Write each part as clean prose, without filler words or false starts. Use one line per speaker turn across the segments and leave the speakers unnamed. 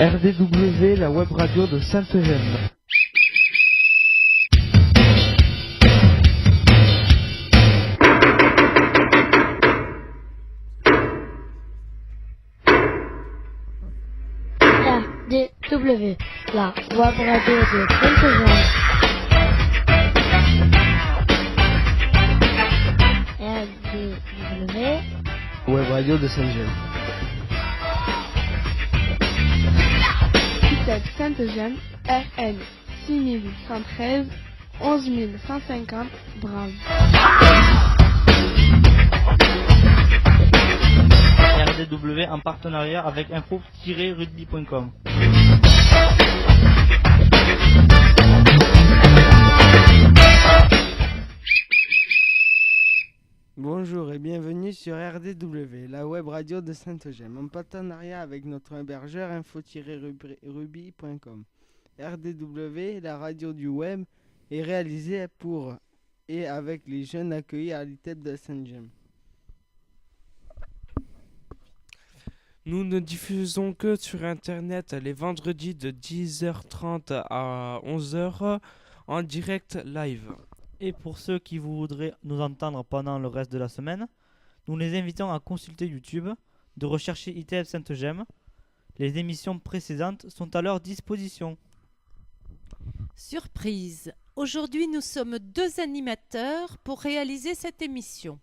RDW, la web radio de Sainte-Eugène.
RDW, la web radio de Sainte-Eugène. RDW,
Web radio de Sainte-Eugène.
Sainte-Eugène, RN 6113 11150 Bram.
RDW en partenariat avec info-rugby.com.
Bonjour et bienvenue sur RDW, la web radio de Sainte-Eugène, en partenariat avec notre hébergeur info-rugby.com. RDW, la radio du web, est réalisée pour et avec les jeunes accueillis à l'ITEP de Sainte-Eugène.
Nous ne diffusons que sur Internet les vendredis de 10h30 à 11h en direct live.
Et pour ceux qui voudraient nous entendre pendant le reste de la semaine, nous les invitons à consulter YouTube, de rechercher ITF Sainte-Eugène. Les émissions précédentes sont à leur disposition.
Surprise! Aujourd'hui, nous sommes 2 animateurs pour réaliser cette émission.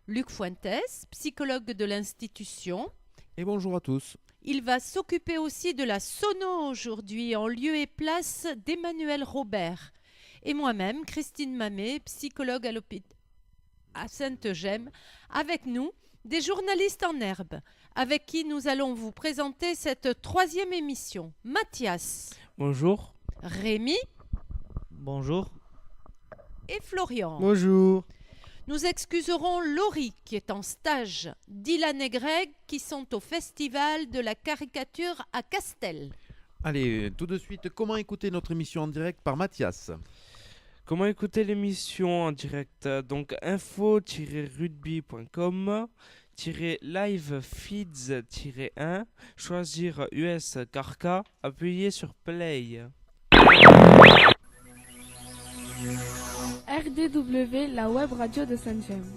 Luc Fuentes, psychologue de l'institution.
Et bonjour à tous.
Il va s'occuper aussi de la sono aujourd'hui, en lieu et place d'Emmanuel Robert. Et moi-même, Christine Mamet, psychologue à Sainte-Eugène, avec nous, des journalistes en herbe, avec qui nous allons vous présenter cette 3e émission. Mathias.
Bonjour.
Rémi.
Bonjour.
Et Florian.
Bonjour.
Nous excuserons Laurie qui est en stage, Dylan et Greg qui sont au festival de la caricature à Castel.
Allez, tout de suite, comment écouter notre émission en direct par Mathias?
Comment écouter l'émission en direct? Donc info-rugby.com live feeds-1, choisir US Carca, appuyer sur play.
RDW, la web radio de Sainte-Eugène.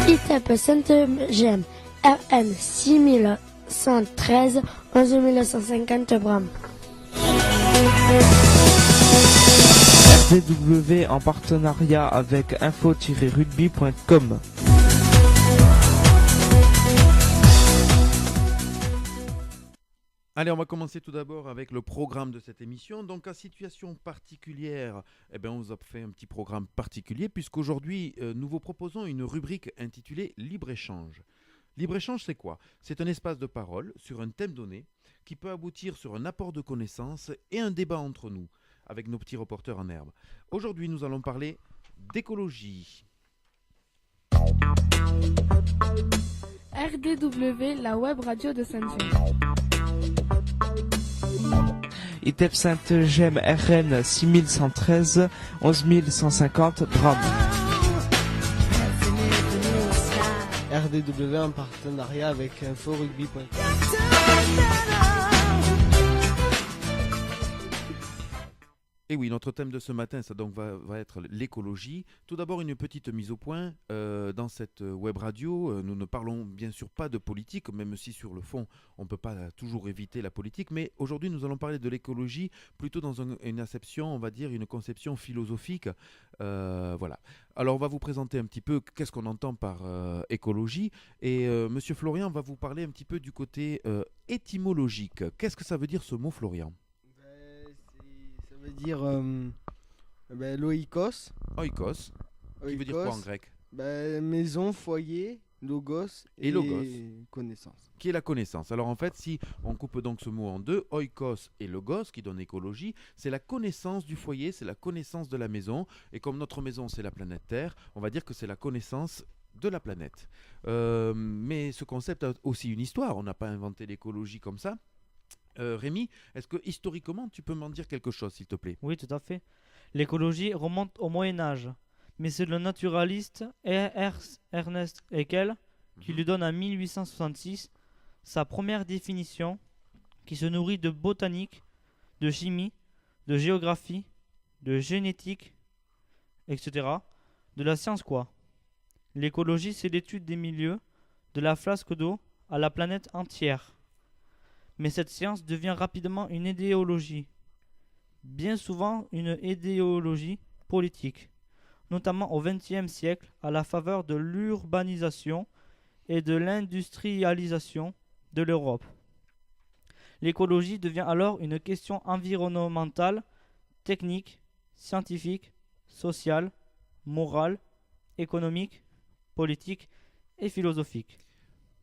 ITEP Sainte-Eugène, RN 6113 11150 Bram.
RDW en partenariat avec info-rugby.com.
Allez, on va commencer tout d'abord avec le programme de cette émission. Donc, à situation particulière, on vous a fait un petit programme particulier puisqu'aujourd'hui, nous vous proposons une rubrique intitulée Libre-Échange. Libre-Échange, c'est quoi? C'est un espace de parole sur un thème donné qui peut aboutir sur un apport de connaissances et un débat entre nous, avec nos petits reporters en herbe. Aujourd'hui, nous allons parler d'écologie.
RDW, la web radio de Sainte-Eugène.
ITEP Sainte-Eugène, RN 6113 11150 Bram.
RDW en partenariat avec info-rugby.com.
Et oui, notre thème de ce matin, ça donc va être l'écologie. Tout d'abord, une petite mise au point. Dans cette web radio, nous ne parlons bien sûr pas de politique, même si sur le fond, on ne peut pas toujours éviter la politique. Mais aujourd'hui, nous allons parler de l'écologie plutôt dans une acception, on va dire, une conception philosophique. Voilà. Alors, on va vous présenter un petit peu qu'est-ce qu'on entend par écologie. Et Monsieur Florian va vous parler un petit peu du côté étymologique. Qu'est-ce que ça veut dire ce mot, Florian?
Ça veut dire loikos.
Oikos. Qui veut dire quoi en grec?
Maison, foyer, logos
et logos.
Connaissance.
Qui est la connaissance. Alors en fait, si on coupe donc ce mot en deux, oikos et logos, qui donne écologie, c'est la connaissance du foyer, c'est la connaissance de la maison. Et comme notre maison, c'est la planète Terre, on va dire que c'est la connaissance de la planète. Mais ce concept a aussi une histoire. On n'a pas inventé l'écologie comme ça. Rémi, est-ce que historiquement, tu peux m'en dire quelque chose, s'il te plaît?
Oui, tout à fait. L'écologie remonte au Moyen-Âge. mais c'est le naturaliste Ernest Haeckel qui lui donne en 1866 sa première définition qui se nourrit de botanique, de chimie, de géographie, de génétique, etc. De la science quoi. L'écologie, c'est l'étude des milieux, de la flasque d'eau à la planète entière. Mais cette science devient rapidement une idéologie, bien souvent une idéologie politique, notamment au XXe siècle à la faveur de l'urbanisation et de l'industrialisation de l'Europe. L'écologie devient alors une question environnementale, technique, scientifique, sociale, morale, économique, politique et philosophique.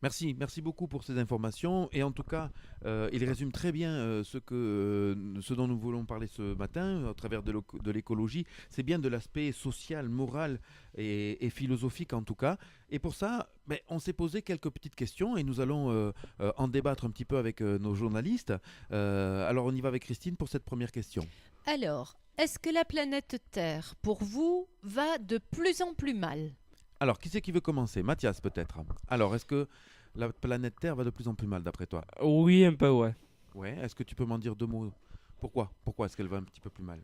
Merci beaucoup pour ces informations. Et en tout cas, il résume très bien ce dont nous voulons parler ce matin, à travers de l'écologie. C'est bien de l'aspect social, moral et philosophique en tout cas. Et pour ça, on s'est posé quelques petites questions et nous allons en débattre un petit peu avec nos journalistes. Alors on y va avec Christine pour cette première question.
Alors, est-ce que la planète Terre, pour vous, va de plus en plus mal ?
Alors, qui c'est qui veut commencer? Mathias, peut-être. Alors, est-ce que la planète Terre va de plus en plus mal, d'après toi?
Oui, un peu, ouais.
Ouais. Est-ce que tu peux m'en dire 2 mots? Pourquoi est-ce qu'elle va un petit peu plus mal?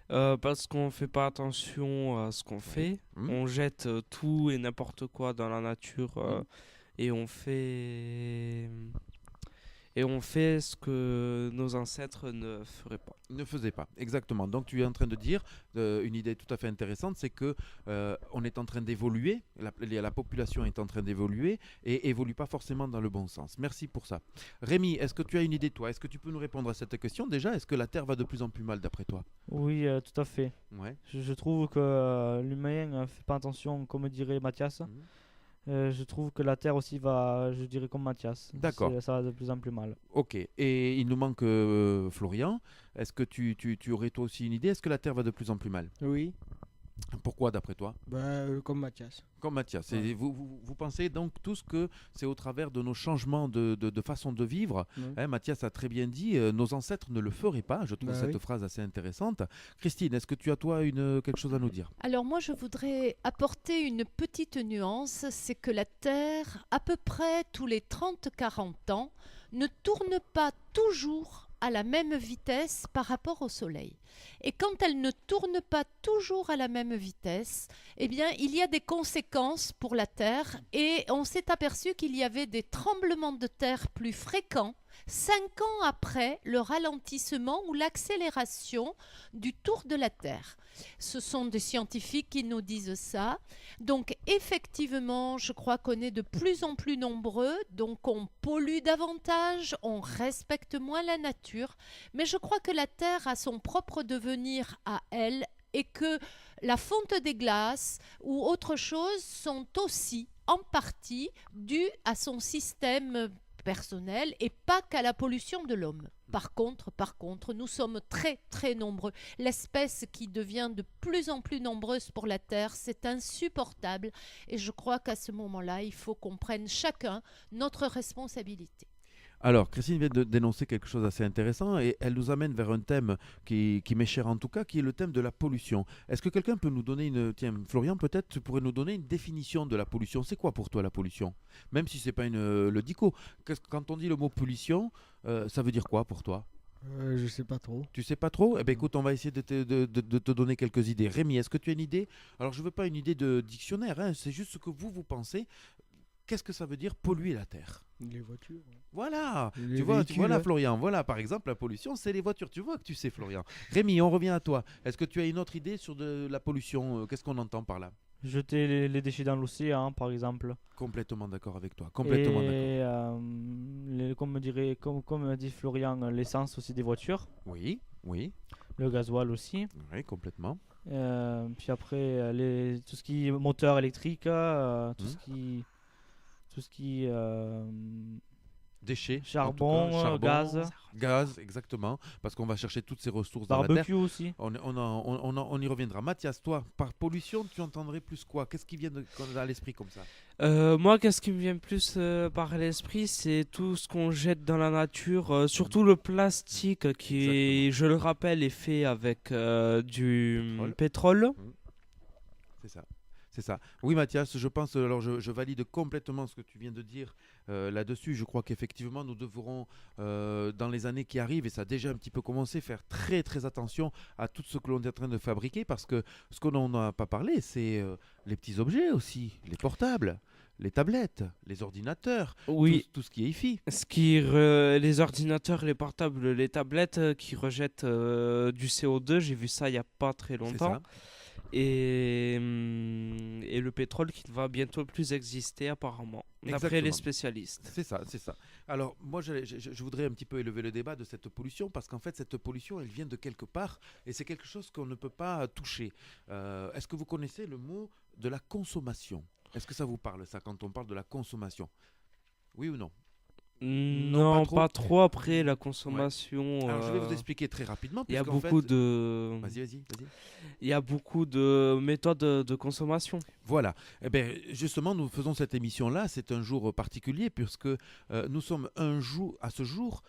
Parce qu'on fait pas attention à ce qu'on fait. On jette tout et n'importe quoi dans la nature et on fait ce que nos ancêtres ne feraient pas.
Ne faisaient pas, exactement. Donc tu es en train de dire une idée tout à fait intéressante, c'est que on est en train d'évoluer, la population est en train d'évoluer et évolue pas forcément dans le bon sens. Merci pour ça. Rémi, est-ce que tu as une idée toi? Est-ce que tu peux nous répondre à cette question déjà? Est-ce que la Terre va de plus en plus mal d'après toi?
Oui, tout à fait.
Ouais.
Je trouve que l'humain ne fait pas attention, comme dirait Mathias. Je trouve que la Terre aussi va, je dirais comme Mathias.
D'accord.
Ça va de plus en plus mal.
Ok. Et il nous manque Florian. Est-ce que tu aurais toi aussi une idée? Est-ce que la Terre va de plus en plus mal?
Oui.
Pourquoi d'après toi?
Comme Mathias.
Comme Mathias.
Ouais.
Et vous pensez donc tous que c'est au travers de nos changements de façon de vivre. Mathias a très bien dit, nos ancêtres ne le feraient pas. Je trouve cette phrase assez intéressante. Christine, est-ce que tu as toi quelque chose à nous dire?
Alors moi, je voudrais apporter une petite nuance, c'est que la Terre, à peu près tous les 30-40 ans, ne tourne pas toujours à la même vitesse par rapport au Soleil. Et quand elle ne tourne pas toujours à la même vitesse, eh bien, il y a des conséquences pour la Terre et on s'est aperçu qu'il y avait des tremblements de terre plus fréquents 5 ans après le ralentissement ou l'accélération du tour de la Terre. Ce sont des scientifiques qui nous disent ça. Donc effectivement, je crois qu'on est de plus en plus nombreux, donc on pollue davantage, on respecte moins la nature, mais je crois que la Terre a son propre devenir à elle et que la fonte des glaces ou autre chose sont aussi en partie dues à son système personnel et pas qu'à la pollution de l'homme. Par contre, nous sommes très très nombreux. L'espèce qui devient de plus en plus nombreuse pour la Terre, c'est insupportable et je crois qu'à ce moment-là, il faut qu'on prenne chacun notre responsabilité.
Alors, Christine vient de dénoncer quelque chose d'assez intéressant et elle nous amène vers un thème qui m'est cher en tout cas, qui est le thème de la pollution. Est-ce que quelqu'un peut nous donner Tiens, Florian, peut-être tu pourrais nous donner une définition de la pollution. C'est quoi pour toi la pollution? Même si c'est pas le dico. Quand on dit le mot pollution, ça veut dire quoi pour toi?
Je sais pas trop.
Tu sais pas trop? Eh bien écoute, on va essayer de te donner quelques idées. Rémi, est-ce que tu as une idée? Alors je veux pas une idée de dictionnaire, hein, c'est juste ce que vous pensez. Qu'est-ce que ça veut dire polluer la Terre?
Les voitures.
Voilà,
Les
tu vois
véhicules.
là, Florian, voilà par exemple la pollution, c'est les voitures. Tu vois que tu sais, Florian. Rémi, on revient à toi. Est-ce que tu as une autre idée sur de la pollution? Qu'est-ce qu'on entend par là?
Jeter les déchets dans l'océan, par exemple.
Complètement d'accord avec toi. Complètement d'accord.
Et comme dit Florian, l'essence aussi des voitures.
Oui.
Le gasoil aussi.
Oui, complètement.
Puis après, tout ce qui est moteur électrique, tout ce qui
déchets,
charbon,
gaz, exactement, parce qu'on va chercher toutes ces ressources dans la
barbecue
terre.
aussi.
On y reviendra. Mathias, toi, par pollution, tu entendrais plus quoi? Qu'est-ce qui vient à l'esprit comme ça?
Moi, qu'est-ce qui me vient plus par l'esprit, c'est tout ce qu'on jette dans la nature, surtout le plastique qui, je le rappelle, est fait avec du pétrole.
C'est ça. C'est ça. Oui, Mathias, je pense, alors je valide complètement ce que tu viens de dire là-dessus. Je crois qu'effectivement, nous devrons, dans les années qui arrivent, et ça a déjà un petit peu commencé, faire très très attention à tout ce que l'on est en train de fabriquer, parce que ce qu'on n'a pas parlé, c'est les petits objets aussi, les portables, les tablettes, les ordinateurs,
Oui,
tout ce qui est IFI.
les ordinateurs, les portables, les tablettes qui rejettent du CO2, j'ai vu ça il n'y a pas très
C'est
longtemps.
ça.
Et le pétrole qui ne va bientôt plus exister apparemment, d'après les
Exactement.
spécialistes.
C'est ça, c'est ça. Alors, moi, je voudrais un petit peu élever le débat de cette pollution, parce qu'en fait, cette pollution, elle vient de quelque part, et c'est quelque chose qu'on ne peut pas toucher. Est-ce que vous connaissez le mot de la consommation? Est-ce que ça vous parle, ça, quand on parle de la consommation? Oui ou non?
Non,
pas
pas
trop.
trop après la consommation.
Alors, je vais vous expliquer très rapidement.
Il y a
puisqu'en
beaucoup
fait-
de,
Vas-y.
il y a beaucoup de méthodes de consommation.
Voilà. Eh bien, justement, nous faisons cette émission-là. C'est un jour particulier, puisque nous sommes à ce jour,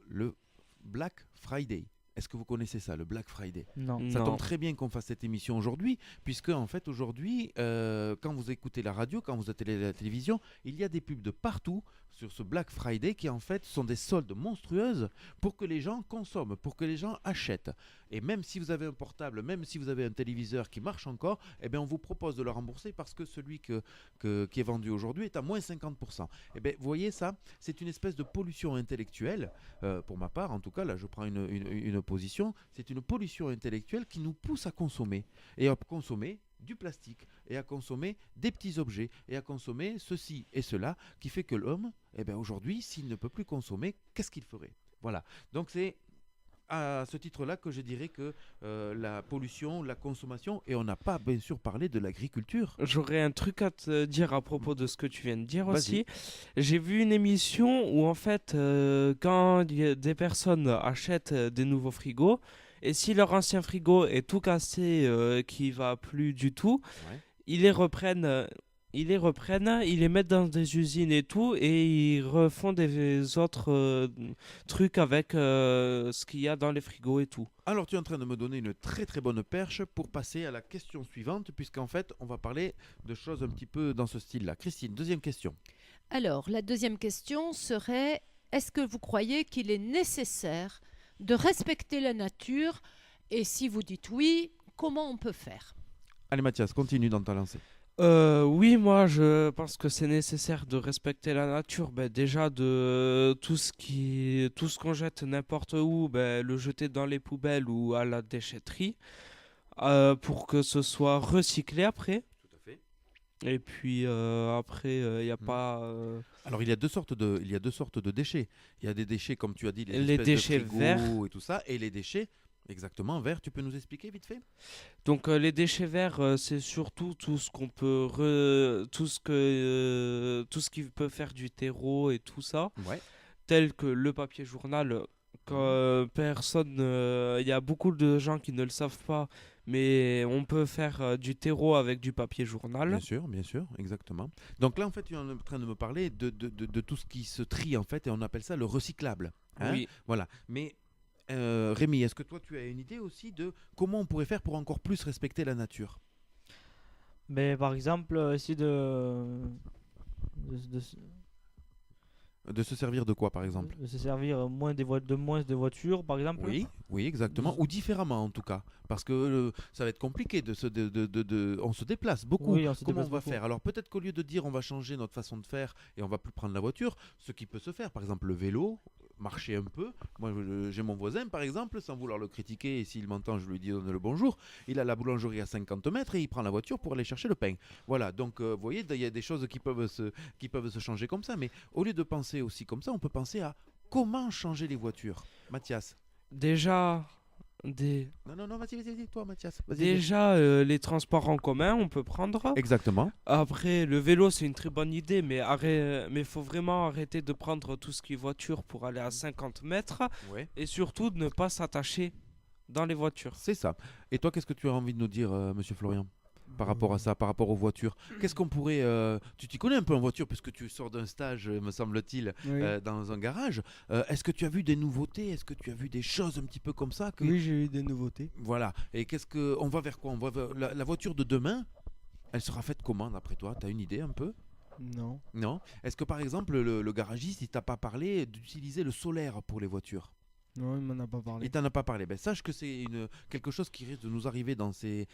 le Black Friday. Est-ce que vous connaissez ça, le Black Friday?
Non.
Ça
Non.
tombe très bien qu'on fasse cette émission aujourd'hui, puisque en fait aujourd'hui, quand vous écoutez la radio, quand vous êtes à la télévision, il y a des pubs de partout sur ce Black Friday qui en fait sont des soldes monstrueuses pour que les gens consomment, pour que les gens achètent. Et même si vous avez un portable, même si vous avez un téléviseur qui marche encore, eh bien on vous propose de le rembourser parce que celui qui est vendu aujourd'hui est à moins 50%. Eh bien vous voyez ça, c'est une espèce de pollution intellectuelle, pour ma part en tout cas, là je prends une position, c'est une pollution intellectuelle qui nous pousse à consommer. Et à consommer du plastique, et à consommer des petits objets, et à consommer ceci et cela, qui fait que l'homme, eh bien aujourd'hui, s'il ne peut plus consommer, qu'est-ce qu'il ferait? Voilà. Donc c'est à ce titre-là que je dirais que la pollution, la consommation, et on n'a pas bien sûr parlé de l'agriculture.
J'aurais un truc à te dire à propos de ce que tu viens de dire
Vas-y.
aussi. J'ai vu une émission où en fait, quand des personnes achètent des nouveaux frigos, et si leur ancien frigo est tout cassé, qui va plus du tout,
Ouais.
ils les reprennent. Ils les mettent dans des usines et tout, et ils refont des autres trucs avec ce qu'il y a dans les frigos et tout.
Alors tu es en train de me donner une très très bonne perche pour passer à la question suivante, puisqu'en fait on va parler de choses un petit peu dans ce style-là. Christine, deuxième question.
Alors, la deuxième question serait, est-ce que vous croyez qu'il est nécessaire de respecter la nature? Et si vous dites oui, comment on peut faire?
Allez Mathias, continue dans ta lancée.
Oui, moi je pense que c'est nécessaire de respecter la nature. Ben, déjà de tout ce qu'on jette n'importe où, ben, le jeter dans les poubelles ou à la déchetterie, pour que ce soit recyclé après.
Tout à fait.
Et puis après, il n'y a pas
Alors il y a deux sortes de déchets. Il y a des déchets comme tu as dit,
Les
espèces de
déchets
frigos
verts.
et tout ça, et les déchets exactement verts. Tu peux nous expliquer vite fait?
Donc les déchets verts, c'est surtout tout ce qu'on peut tout ce qui peut faire du terreau et tout ça,
Ouais.
tel que le papier journal. Il y a beaucoup de gens qui ne le savent pas, mais on peut faire du terreau avec du papier journal.
Bien sûr, exactement. Donc là, en fait, tu es en train de me parler de tout ce qui se trie, en fait, et on appelle ça le recyclable. Hein.
Oui.
Voilà. Mais Rémi, est-ce que toi, tu as une idée aussi de comment on pourrait faire pour encore plus respecter la nature?
Mais par exemple, essayer
De se servir de quoi, par exemple?
de se servir moins de moins de voitures, par exemple.
Oui, exactement. Ou différemment, en tout cas. Parce que ça va être compliqué. On se déplace beaucoup.
Oui, on se
Comment
déplace
on va
beaucoup.
faire? Alors peut-être qu'au lieu de dire on va changer notre façon de faire et on va plus prendre la voiture, ce qui peut se faire, par exemple le vélo, marcher un peu. Moi j'ai mon voisin par exemple, sans vouloir le critiquer, et s'il m'entend je lui dis donne le bonjour, il a la boulangerie à 50 mètres et il prend la voiture pour aller chercher le pain. Voilà, donc vous voyez, il y a des choses qui peuvent se changer comme ça, mais au lieu de penser aussi comme ça, on peut penser à comment changer les voitures. Mathias.
Déjà,
Non, vas-y, toi Mathias. Vas-y.
déjà les transports en commun, on peut prendre.
Exactement.
Après, le vélo, c'est une très bonne idée, mais il faut vraiment arrêter de prendre tout ce qui est voiture pour aller à 50 mètres,
Ouais.
et surtout de ne pas s'attacher dans les voitures.
C'est ça. Et toi, qu'est-ce que tu as envie de nous dire, monsieur Florian, par rapport à ça, par rapport aux voitures? Qu'est-ce qu'on pourrait... Tu t'y connais un peu en voiture, puisque tu sors d'un stage, me semble-t-il,
Oui,
dans un garage. Est-ce que tu as vu des nouveautés? Est-ce que tu as vu des choses un petit peu comme ça
oui, j'ai eu des nouveautés.
Voilà. Et qu'est-ce que... On va vers quoi? On va vers la voiture de demain, elle sera faite comment d'après toi? Tu as une idée un peu?
Non.
Non? Est-ce que par exemple le garagiste il t'a pas parlé d'utiliser le solaire pour les voitures?
Non, il m'en a pas parlé.
Il t'en a pas parlé. Ben, sache que c'est quelque chose qui risque de nous arriver dans ces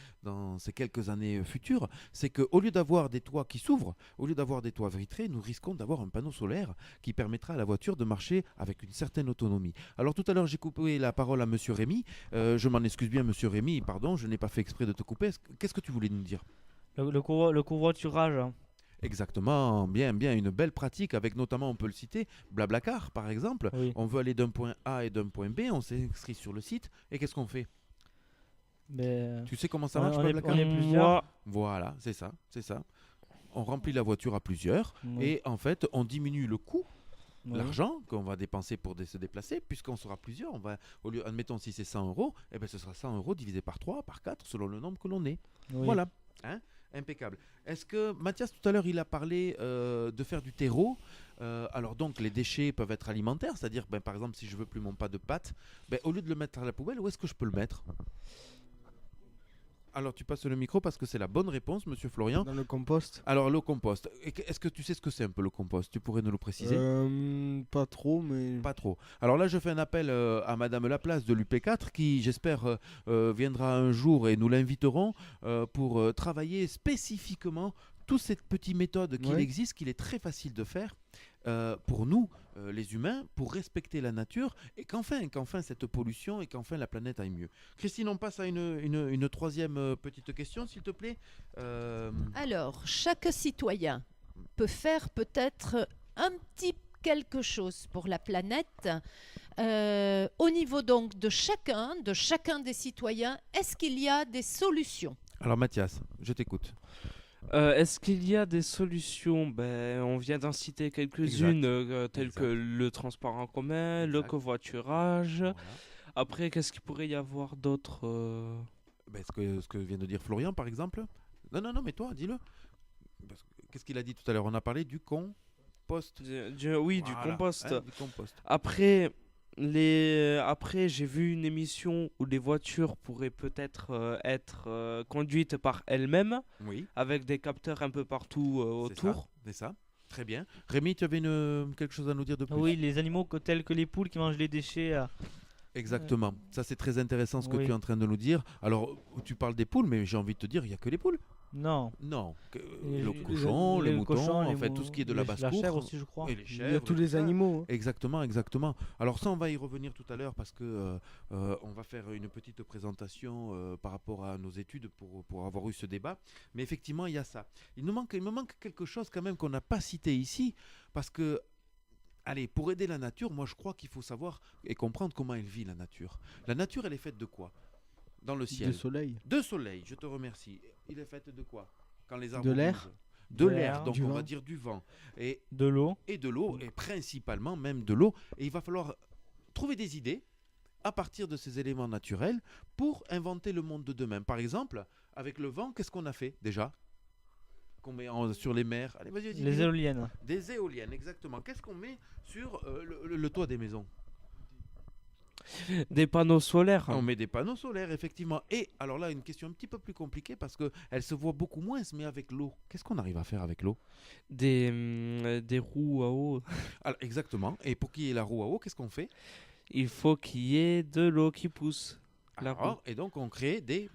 quelques années futures. C'est qu'au lieu d'avoir des toits qui s'ouvrent, au lieu d'avoir des toits vitrés, nous risquons d'avoir un panneau solaire qui permettra à la voiture de marcher avec une certaine autonomie. Alors tout à l'heure, j'ai coupé la parole à Monsieur Rémy. Je m'en excuse bien, Monsieur Rémy, pardon, je n'ai pas fait exprès de te couper. Qu'est-ce que tu voulais nous dire?
Le covoiturage. Hein.
Exactement, bien, une belle pratique avec notamment, on peut le citer, Blablacar par exemple.
Oui.
On veut aller d'un point A et d'un point B, on s'inscrit sur le site et qu'est-ce qu'on fait?
Mais
Tu sais comment ça marche,
on
Blablacar?
est plusieurs.
Voilà, c'est ça. On remplit la voiture à plusieurs
Oui.
et en fait, on diminue le coût,
Oui.
l'argent qu'on va dépenser pour se déplacer, puisqu'on sera plusieurs. On va, au lieu, admettons, si c'est 100 €, eh ben, ce sera 100 € divisé par 3, par 4, selon le nombre que l'on est.
Oui.
Voilà. Hein, impeccable. Est-ce que Mathias tout à l'heure il a parlé de faire du terreau, alors donc les déchets peuvent être alimentaires, c'est-à-dire par exemple si je veux plus mon pas de pâtes, au lieu de le mettre à la poubelle, où est-ce que je peux le mettre? Alors tu passes le micro parce que c'est la bonne réponse, Monsieur Florian.
Dans le compost.
Alors le compost, est-ce que tu sais ce que c'est un peu le compost? Tu pourrais nous le préciser?
Pas trop, mais...
Pas trop. Alors là, je fais un appel à Madame Laplace de l'UP4 qui, j'espère, viendra un jour et nous l'inviterons pour travailler spécifiquement toutes ces petites méthodes qu'il existe, qu'il est très facile de faire pour nous, les humains, pour respecter la nature et qu'enfin cette pollution et qu'enfin la planète aille mieux. Christine, on passe à une troisième petite question, s'il te plaît.
Alors, chaque citoyen peut faire peut-être un petit quelque chose pour la planète. Au niveau donc de chacun des citoyens, est-ce qu'il y a des solutions?
Alors Mathias, je t'écoute.
Est-ce qu'il y a des solutions? On vient d'en citer quelques-unes, telles que le transport en commun, le covoiturage.
Voilà.
Après, qu'est-ce qu'il pourrait y avoir d'autre
Ce que vient de dire Florian, par exemple. Non, mais toi, dis-le. Qu'est-ce qu'il a dit tout à l'heure? On a parlé du compost.
Oui, du compost.
Hein, du compost.
Après, j'ai vu une émission où les voitures pourraient peut-être être conduites par elles-mêmes,
Oui.
avec des capteurs un peu partout autour.
C'est ça. Très bien. Rémi, tu avais quelque chose à nous dire de plus?
Oui, les animaux tels que les poules qui mangent les déchets.
Exactement. Ça, c'est très intéressant ce que
Oui.
tu es en train de nous dire. Alors, tu parles des poules, mais j'ai envie de te dire, il n'y a que les poules.
Non.
Non.
Les-
Le cochon,
les
les moutons,
cochons,
en
les
fait, tout ce qui est de la
La
basse-cour.
chèvre aussi, je crois.
Et les
Il y a
chèvres.
tous les
tout ça.
animaux. Hein.
Exactement. Alors ça, on va y revenir tout à l'heure parce que on va faire une petite présentation par rapport à nos études pour avoir eu ce débat. Mais effectivement, il y a ça. Il me manque quelque chose quand même qu'on n'a pas cité ici parce que, allez, pour aider la nature, moi je crois qu'il faut savoir et comprendre comment elle vit la nature. La nature, elle est faite de quoi? Dans le ciel.
De soleil.
De soleil, je te remercie. Il est fait de quoi? Quand les arbres
De l'air.
bougent. De
De
l'air,
l'air,
donc
du
on
vent.
va dire du vent. Et
De l'eau.
de l'eau, et principalement même de l'eau. Et il va falloir trouver des idées à partir de ces éléments naturels pour inventer le monde de demain. Par exemple, avec le vent, qu'est-ce qu'on a fait déjà? Qu'on met sur les mers. Allez, vas-y, dis-le.
Les éoliennes.
Des éoliennes, exactement. Qu'est-ce qu'on met sur le toit des maisons?
Des panneaux solaires.
On met des panneaux solaires, effectivement. Et alors là, une question un petit peu plus compliquée parce qu'elle se voit beaucoup moins, mais avec l'eau. Qu'est-ce qu'on arrive à faire avec l'eau?
Des roues à eau.
Alors, exactement. Et pour qu'il y ait la roue à eau, qu'est-ce qu'on fait?
Il faut qu'il y ait de l'eau qui pousse. La roue.
Alors, et donc, on crée des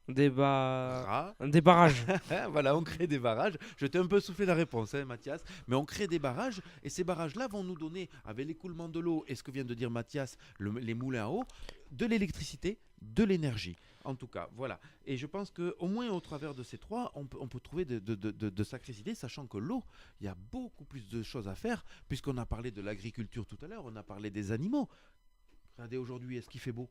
Des barrages.
Voilà, on crée des barrages. Je t'ai un peu soufflé la réponse, hein, Mathias. Mais on crée des barrages et ces barrages-là vont nous donner, avec l'écoulement de l'eau et ce que vient de dire Mathias, les moulins à eau, de l'électricité, de l'énergie. En tout cas, voilà. Et je pense qu'au moins au travers de ces trois, on peut trouver de sacrées idées, sachant que l'eau, il y a beaucoup plus de choses à faire, puisqu'on a parlé de l'agriculture tout à l'heure, on a parlé des animaux. Regardez aujourd'hui, est-ce qu'il fait beau?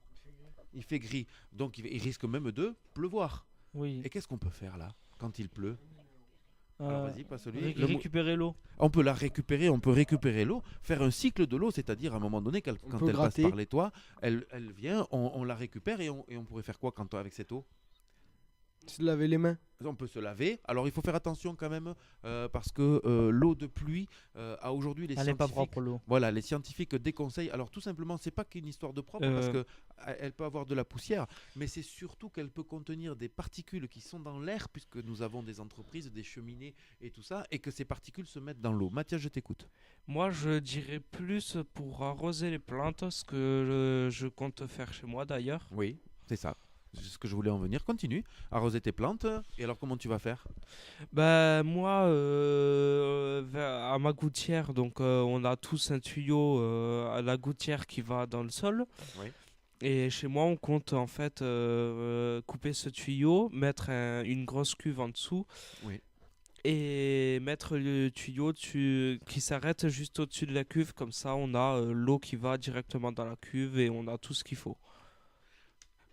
Il fait gris, donc il risque même de pleuvoir.
Oui.
Et qu'est-ce qu'on peut faire là, quand il pleut? Alors vas-y, passe-lui.
Récupérer l'eau.
On peut la récupérer, on peut récupérer l'eau, faire un cycle de l'eau, c'est-à-dire à un moment donné, quand
peut
elle
gratter.
passe par les toits, elle vient, on la récupère et on pourrait faire quoi avec cette eau?
Se laver les mains.
On peut se laver. Alors il faut faire attention quand même parce que l'eau de pluie a aujourd'hui les
Elle n'est pas
scientifiques.
propre l'eau.
Voilà, les scientifiques déconseillent. Alors tout simplement, c'est pas qu'une histoire de propre parce que elle peut avoir de la poussière, mais c'est surtout qu'elle peut contenir des particules qui sont dans l'air puisque nous avons des entreprises, des cheminées et tout ça, et que ces particules se mettent dans l'eau. Mathias, je t'écoute.
Moi, je dirais plus pour arroser les plantes, ce que je compte faire chez moi d'ailleurs.
Oui, c'est ça. C'est ce que je voulais en venir. Continue. Arroser tes plantes. Et alors, comment tu vas faire?
Bah moi, à ma gouttière, donc on a tous un tuyau à la gouttière qui va dans le sol.
Oui.
Et chez moi, on compte en fait couper ce tuyau, mettre une grosse cuve en dessous.
Oui.
Et mettre le tuyau qui s'arrête juste au-dessus de la cuve. Comme ça, on a l'eau qui va directement dans la cuve et on a tout ce qu'il faut.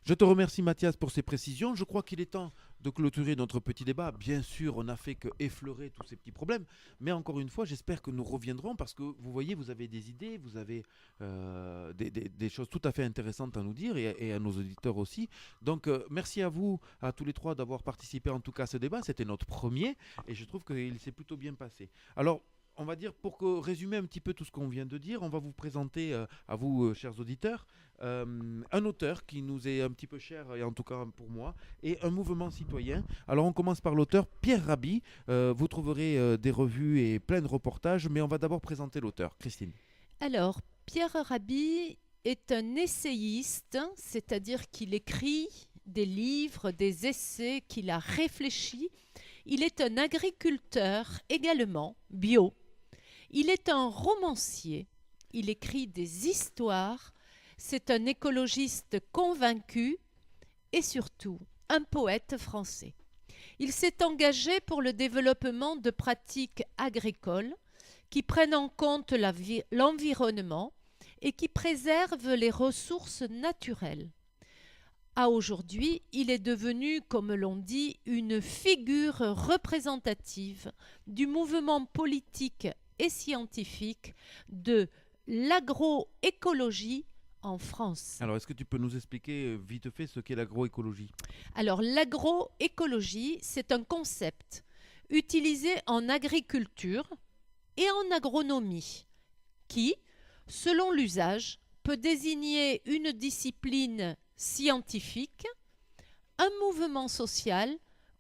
Je te remercie Mathias pour ces précisions. Je crois qu'il est temps de clôturer notre petit débat. Bien sûr, on n'a fait que effleurer tous ces petits problèmes. Mais encore une fois, j'espère que nous reviendrons parce que vous voyez, vous avez des idées, vous avez des choses tout à fait intéressantes à nous dire et à nos auditeurs aussi. Donc, merci à vous, à tous les trois, d'avoir participé en tout cas à ce débat. C'était notre premier et je trouve qu'il s'est plutôt bien passé. Alors, on va dire, pour résumer un petit peu tout ce qu'on vient de dire, on va vous présenter à vous, chers auditeurs, un auteur qui nous est un petit peu cher, et en tout cas pour moi, et un mouvement citoyen. Alors on commence par l'auteur Pierre Rabhi. Vous trouverez des revues et plein de reportages, mais on va d'abord présenter l'auteur. Christine.
Alors, Pierre Rabhi est un essayiste, c'est-à-dire qu'il écrit des livres, des essais, qu'il a réfléchis. Il est un agriculteur également, bio. Il est un romancier. Il écrit des histoires. C'est un écologiste convaincu et surtout un poète français. Il s'est engagé pour le développement de pratiques agricoles qui prennent en compte l'environnement et qui préservent les ressources naturelles. À aujourd'hui, il est devenu, comme l'on dit, une figure représentative du mouvement politique et scientifique de l'agroécologie en France.
Alors, est-ce que tu peux nous expliquer vite fait ce qu'est l'agroécologie?
Alors, l'agroécologie, c'est un concept utilisé en agriculture et en agronomie qui, selon l'usage, peut désigner une discipline scientifique, un mouvement social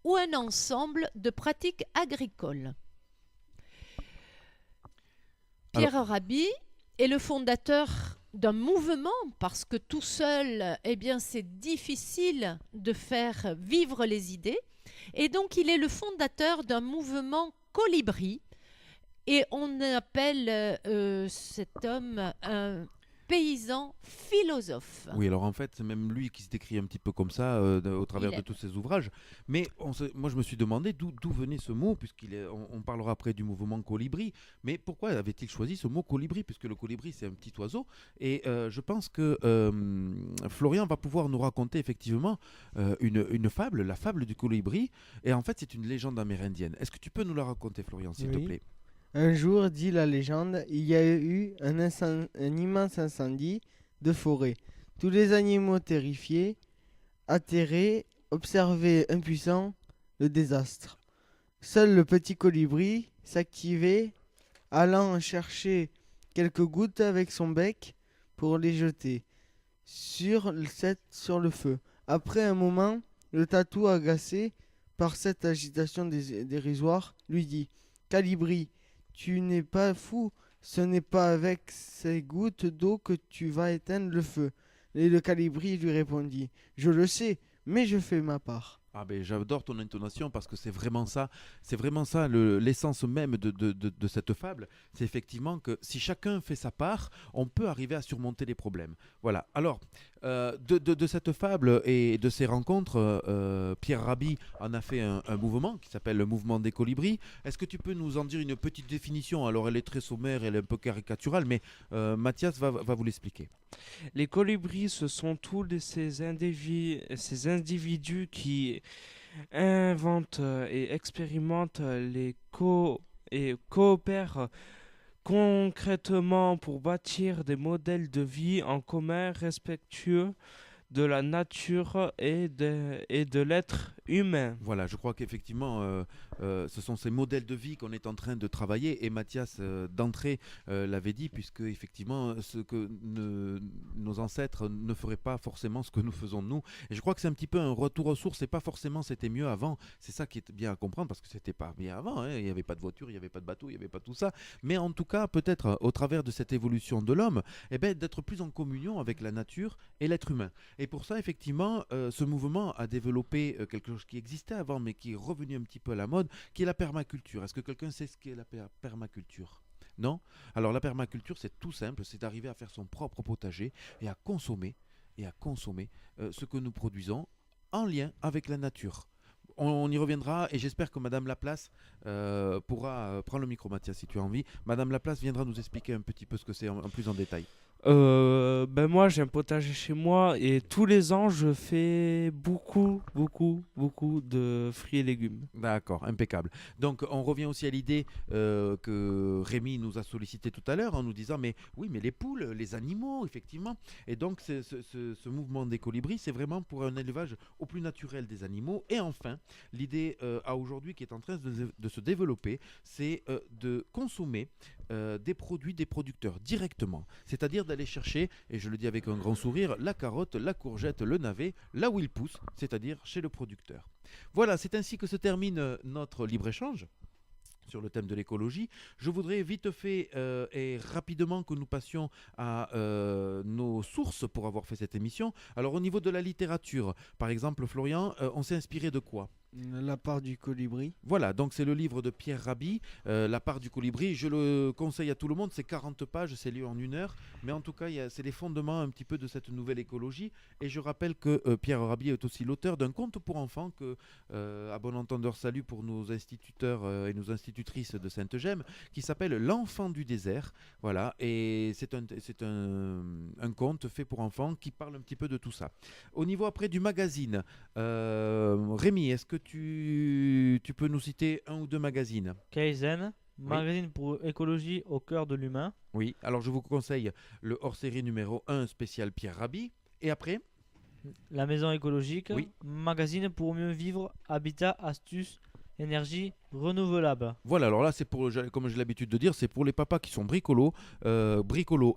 ou un ensemble de pratiques agricoles. Pierre Rabhi est le fondateur d'un mouvement parce que tout seul, eh bien, c'est difficile de faire vivre les idées. Et donc, il est le fondateur d'un mouvement Colibri. Et on appelle cet homme un paysan philosophe.
Oui, alors en fait, c'est même lui qui se décrit un petit peu comme ça au travers de tous ses ouvrages. Mais moi, je me suis demandé d'où venait ce mot, on parlera après du mouvement colibri. Mais pourquoi avait-il choisi ce mot colibri? Puisque le colibri, c'est un petit oiseau. Et je pense que Florian va pouvoir nous raconter effectivement une fable, la fable du colibri. Et en fait, c'est une légende amérindienne. Est-ce que tu peux nous la raconter, Florian, s'il te plaît?
Un jour, dit la légende, il y a eu un immense incendie de forêt. Tous les animaux terrifiés, atterrés, observaient impuissants le désastre. Seul le petit colibri s'activait, allant chercher quelques gouttes avec son bec pour les jeter sur le feu. Après un moment, le tatou, agacé par cette agitation dérisoire, lui dit « Colibri, tu n'es pas fou, ce n'est pas avec ces gouttes d'eau que tu vas éteindre le feu. » Et le colibri lui répondit « Je le sais, mais je fais ma part. »
Ah ben j'adore ton intonation parce que c'est vraiment ça l'essence même de cette fable. C'est effectivement que si chacun fait sa part, on peut arriver à surmonter les problèmes. Voilà. Alors, de cette fable et de ces rencontres, Pierre Rabhi en a fait un mouvement qui s'appelle le mouvement des colibris. Est-ce que tu peux nous en dire une petite définition? Alors elle est très sommaire, elle est un peu caricaturale, mais Mathias va vous l'expliquer.
Les colibris, ce sont tous ces individus qui inventent et expérimentent et coopèrent concrètement pour bâtir des modèles de vie en commun respectueux de la nature et de l'être humain.
Voilà, je crois qu'effectivement, ce sont ces modèles de vie qu'on est en train de travailler. Et Mathias, d'entrée, l'avait dit, puisque effectivement, ce que nos ancêtres ne feraient pas forcément ce que nous faisons nous. Et je crois que c'est un petit peu un retour aux sources. C'est pas forcément c'était mieux avant. C'est ça qui est bien à comprendre, parce que c'était pas bien avant. Hein. Il n'y avait pas de voiture, il n'y avait pas de bateau, il n'y avait pas tout ça. Mais en tout cas, peut-être au travers de cette évolution de l'homme, d'être plus en communion avec la nature et l'être humain. Et pour ça, effectivement, ce mouvement a développé quelque chose qui existait avant, mais qui est revenu un petit peu à la mode, qui est la permaculture. Est-ce que quelqu'un sait ce qu'est la permaculture ? Non ? Alors la permaculture, c'est tout simple, c'est d'arriver à faire son propre potager et à consommer ce que nous produisons en lien avec la nature. On y reviendra et j'espère que Madame Laplace pourra prendre le micro, Mathias, si tu as envie. Madame Laplace viendra nous expliquer un petit peu ce que c'est en plus en détail.
Moi j'ai un potager chez moi et tous les ans je fais beaucoup de fruits et légumes.
D'accord, impeccable. Donc on revient aussi à l'idée que Rémi nous a sollicité tout à l'heure en nous disant mais les poules, les animaux, effectivement. Et donc ce mouvement des colibris, c'est vraiment pour un élevage au plus naturel des animaux. Et enfin, l'idée à aujourd'hui qui est en train de se développer, c'est de consommer des produits des producteurs directement. C'est-à-dire d'aller chercher, et je le dis avec un grand sourire, la carotte, la courgette, le navet, là où ils poussent, c'est-à-dire chez le producteur. Voilà, c'est ainsi que se termine notre libre-échange sur le thème de l'écologie. Je voudrais vite fait et rapidement que nous passions à nos sources pour avoir fait cette émission. Alors au niveau de la littérature, par exemple, Florian, on s'est inspiré de quoi ?
La part du colibri.
Voilà, donc c'est le livre de Pierre Rabhi, La part du colibri. Je le conseille à tout le monde, c'est 40 pages, c'est lu en 1 heure. Mais en tout cas, c'est les fondements un petit peu de cette nouvelle écologie. Et je rappelle que Pierre Rabhi est aussi l'auteur d'un conte pour enfants que, à bon entendeur, salut pour nos instituteurs et nos institutrices de Sainte-Gemme, qui s'appelle L'enfant du désert. Voilà, et c'est un conte fait pour enfants qui parle un petit peu de tout ça. Au niveau après du magazine, Rémi, est-ce que tu peux nous citer 1 ou 2 magazines ?
Kaizen, magazine pour écologie au cœur de l'humain.
Oui, alors je vous conseille le hors-série numéro 1 spécial Pierre Rabhi. Et après ?
La maison écologique,
Oui.
magazine pour mieux vivre, habitat, astuces, énergie renouvelable.
Voilà, alors là, c'est pour, comme j'ai l'habitude de dire, c'est pour les papas qui sont bricolos,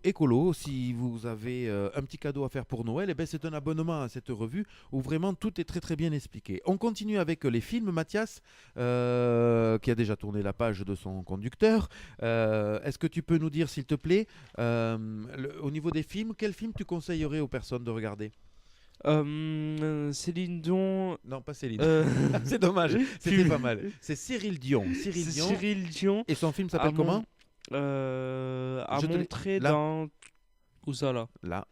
écolo. Si vous avez un petit cadeau à faire pour Noël, c'est un abonnement à cette revue où vraiment tout est très très bien expliqué. On continue avec les films, Mathias, qui a déjà tourné la page de son conducteur. Est-ce que tu peux nous dire, s'il te plaît, au niveau des films, quel film tu conseillerais aux personnes de regarder ?
Céline Dion.
Non, pas Céline. C'est dommage, c'était pas mal. C'est Cyril Dion.
Cyril Dion.
Et son film s'appelle comment ?
À montrer dans... Où ça là ?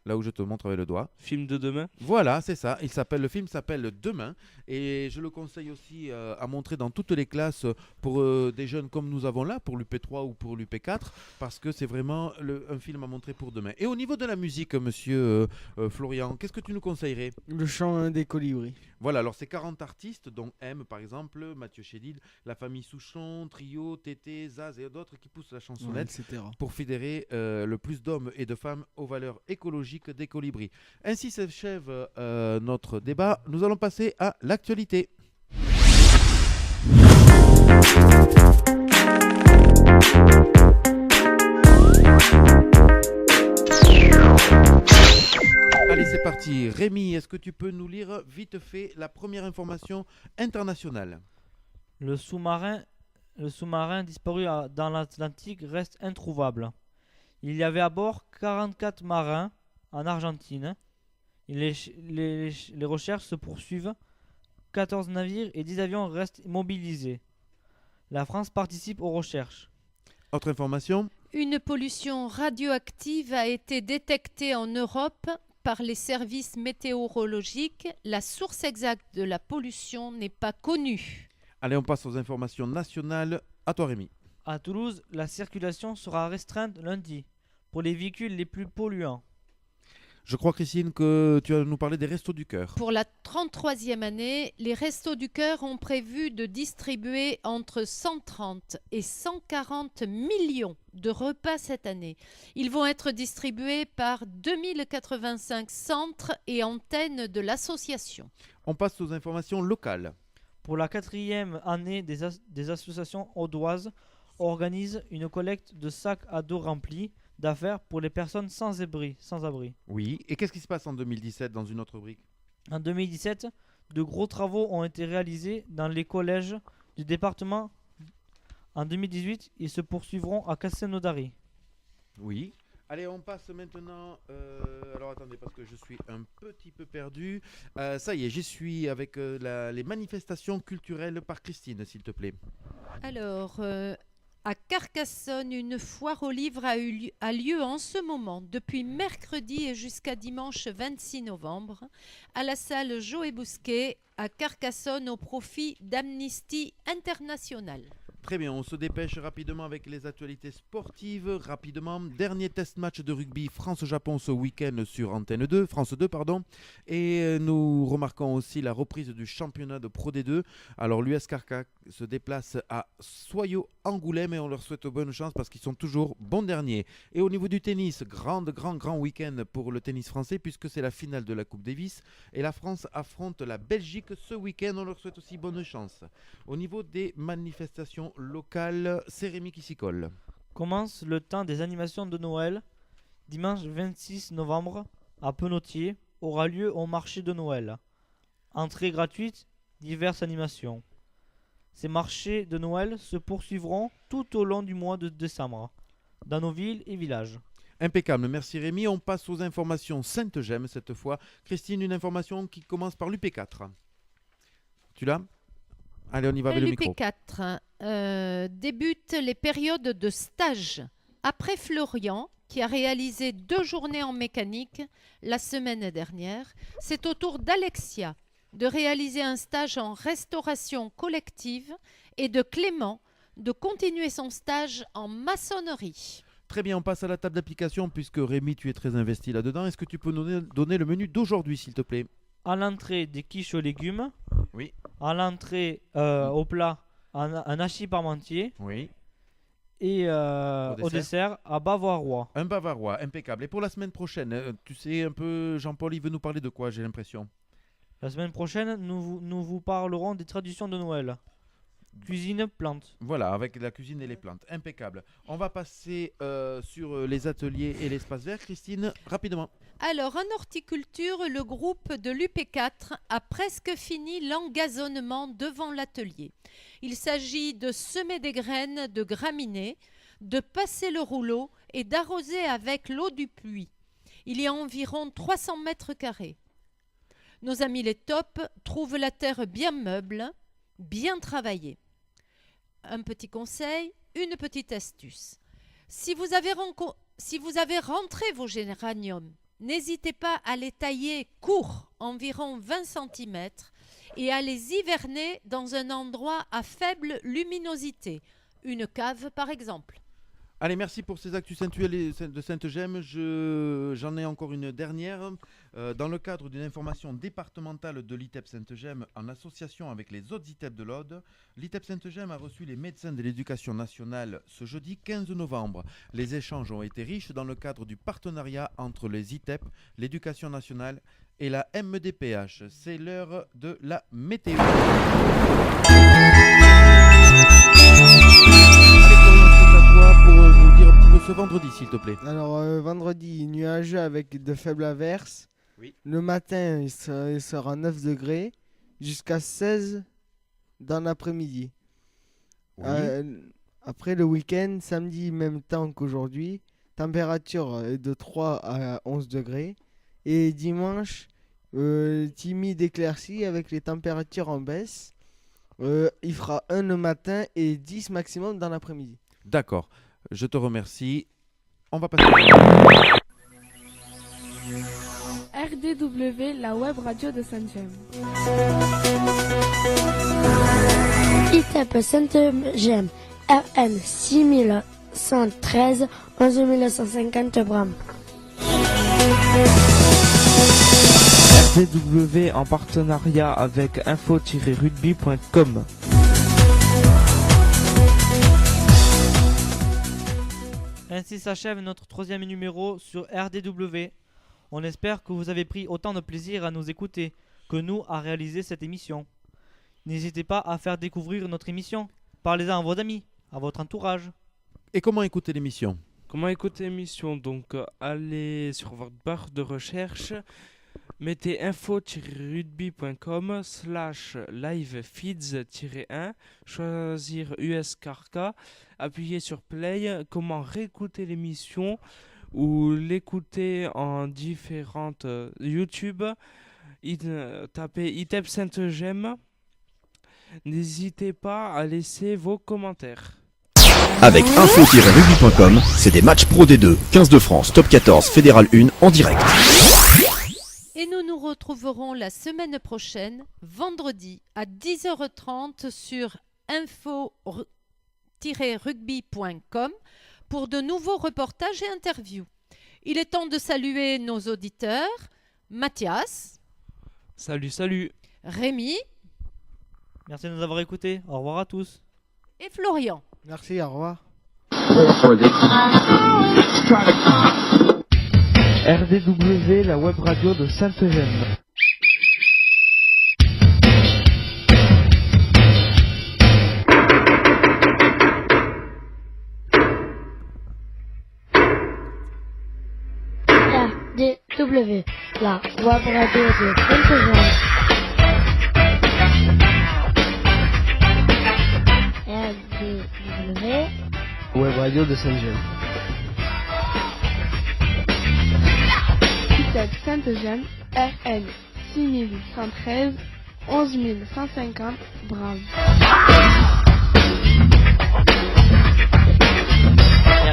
Là où je te montre avec le doigt.
Film de demain.
Voilà, c'est ça. Le film s'appelle Demain. Et je le conseille aussi à montrer dans toutes les classes pour des jeunes comme nous avons là, pour l'UP3 ou pour l'UP4, parce que c'est vraiment un film à montrer pour demain. Et au niveau de la musique, monsieur Florian, qu'est-ce que tu nous conseillerais ?
Le chant des colibris.
Voilà, alors c'est 40 artistes, dont M par exemple, Mathieu Chédid, la famille Souchon, Trio, Tété, Zaz et d'autres qui poussent la chansonnette
etc.
pour fédérer le plus d'hommes et de femmes aux valeurs écologiques des colibris. Ainsi s'achève notre débat. Nous allons passer à l'actualité. Allez, c'est parti. Rémi, est-ce que tu peux nous lire vite fait la première information internationale ?
Le sous-marin disparu dans l'Atlantique reste introuvable. Il y avait à bord 44 marins en Argentine. Les recherches se poursuivent. 14 navires et 10 avions restent mobilisés. La France participe aux recherches.
Autre information ?
Une pollution radioactive a été détectée en Europe par les services météorologiques. La source exacte de la pollution n'est pas connue.
Allez, on passe aux informations nationales. À toi, Rémi.
À Toulouse, la circulation sera restreinte lundi pour les véhicules les plus polluants.
Je crois, Christine, que tu vas nous parler des Restos du Cœur.
Pour la 33e année, les Restos du Cœur ont prévu de distribuer entre 130 et 140 millions de repas cette année. Ils vont être distribués par 2085 centres et antennes de l'association.
On passe aux informations locales.
Pour la 4e année, des associations audoises organisent une collecte de sacs à dos remplis d'affaires pour les personnes sans abri.
Oui, et qu'est-ce qui se passe en 2017 dans une autre rubrique?
En 2017, de gros travaux ont été réalisés dans les collèges du département. En 2018, ils se poursuivront à Castelnaudary.
Oui. Allez, on passe maintenant... alors attendez, parce que je suis un petit peu perdu. Ça y est, j'y suis avec les manifestations culturelles par Christine, s'il te plaît.
Alors, à Carcassonne, une foire aux livres a lieu en ce moment, depuis mercredi et jusqu'à dimanche 26 novembre, à la salle Joé Bousquet, à Carcassonne, au profit d'Amnesty International.
Très bien, on se dépêche rapidement avec les actualités sportives. Rapidement, dernier test match de rugby France-Japon ce week-end sur Antenne 2, France 2, pardon. Et nous remarquons aussi la reprise du championnat de Pro D2. Alors l'US Carcac se déplace à Soyaux-Angoulême et on leur souhaite bonne chance parce qu'ils sont toujours bons derniers. Et au niveau du tennis, grand week-end pour le tennis français puisque c'est la finale de la Coupe Davis. Et la France affronte la Belgique ce week-end, on leur souhaite aussi bonne chance. Au niveau des manifestations locales, c'est Rémi qui s'y colle.
Commence le temps des animations de Noël. Dimanche 26 novembre, à Penautier, aura lieu au marché de Noël. Entrée gratuite, diverses animations. Ces marchés de Noël se poursuivront tout au long du mois de décembre, dans nos villes et villages.
Impeccable, merci Rémi. On passe aux informations Sainte-Gemme cette fois. Christine, une information qui commence par l'UP4. Tu l'as ? Allez, on y va avec le micro.
L'UP4 débute les périodes de stage. Après Florian, qui a réalisé 2 journées en mécanique la semaine dernière, c'est au tour d'Alexia de réaliser un stage en restauration collective et de Clément de continuer son stage en maçonnerie.
Très bien, on passe à la table d'application puisque Rémi, tu es très investi là-dedans. Est-ce que tu peux nous donner le menu d'aujourd'hui, s'il te plaît ?
À l'entrée, des quiches aux légumes.
Oui.
À l'entrée, au plat, un hachis parmentier.
Oui.
Et au dessert, un bavarois.
Un bavarois, impeccable. Et pour la semaine prochaine, tu sais un peu, Jean-Paul, il veut nous parler de quoi, j'ai l'impression ?
La semaine prochaine, nous vous parlerons des traditions de Noël. Cuisine, plantes.
Voilà, avec la cuisine et les plantes. Impeccable. On va passer sur les ateliers et l'espace vert. Christine, rapidement.
Alors, en horticulture, le groupe de l'UP4 a presque fini l'engazonnement devant l'atelier. Il s'agit de semer des graines de graminées, de passer le rouleau et d'arroser avec l'eau du puits. Il y a environ 300 mètres carrés. Nos amis les tops trouvent la terre bien meuble, bien travaillée. Un petit conseil, une petite astuce. Si vous avez rentré vos géraniums, n'hésitez pas à les tailler courts, environ 20 cm, et à les hiverner dans un endroit à faible luminosité, une cave par exemple.
Allez, merci pour ces actus de Sainte-Gemme. J'en ai encore une dernière. Dans le cadre d'une information départementale de l'ITEP Sainte-Gemme, en association avec les autres ITEP de l'Aude, l'ITEP Sainte-Gemme a reçu les médecins de l'éducation nationale ce jeudi 15 novembre. Les échanges ont été riches dans le cadre du partenariat entre les ITEP, l'éducation nationale et la MDPH. C'est l'heure de la météo. Ce vendredi, s'il te plaît.
Alors, vendredi, nuageux avec de faibles averses.
Oui.
Le matin, il sera 9 degrés jusqu'à 16 dans l'après-midi.
Oui.
Après le week-end, samedi, même temps qu'aujourd'hui, température de 3 à 11 degrés. Et dimanche, timide éclaircie avec les températures en baisse. Il fera 1 le matin et 10 maximum dans l'après-midi.
D'accord. Je te remercie. On va passer.
RDW, la web radio de Sainte-Gemme.
ITEP Sainte-Gemme, RN 6113, 11150 Bram.
RDW en partenariat avec info-rugby.com.
Ainsi s'achève notre 3e numéro sur RDW. On espère que vous avez pris autant de plaisir à nous écouter que nous à réaliser cette émission. N'hésitez pas à faire découvrir notre émission. Parlez-en à vos amis, à votre entourage.
Et comment écouter l'émission ?
Comment écouter l'émission? Donc, allez sur votre barre de recherche, mettez info-rugby.com/livefeeds-1, choisir USKRK, appuyez sur play, comment réécouter l'émission ou l'écouter en différentes YouTube, tapez ITEP Sainte-Gemme. N'hésitez pas à laisser vos commentaires.
Avec info-rugby.com, c'est des matchs Pro D2, 15 de France, Top 14, Fédéral 1 en direct.
Et nous nous retrouverons la semaine prochaine, vendredi à 10h30 sur info-rugby.com pour de nouveaux reportages et interviews. Il est temps de saluer nos auditeurs, Mathias.
Salut.
Rémi.
Merci de nous avoir écoutés. Au revoir à tous.
Et Florian.
Merci, au revoir.
RDW, la web radio de Sainte-Gemme.
RDW, la web radio de Sainte-Gemme. RDW,
Web radio de Sainte-Gemme.
ITEP Sainte-Gemme, RN 6113, 11150, Brave.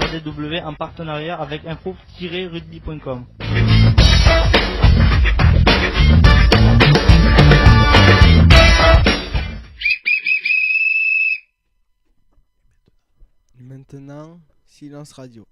RDW en partenariat avec info-rugby.com.
Maintenant, silence radio.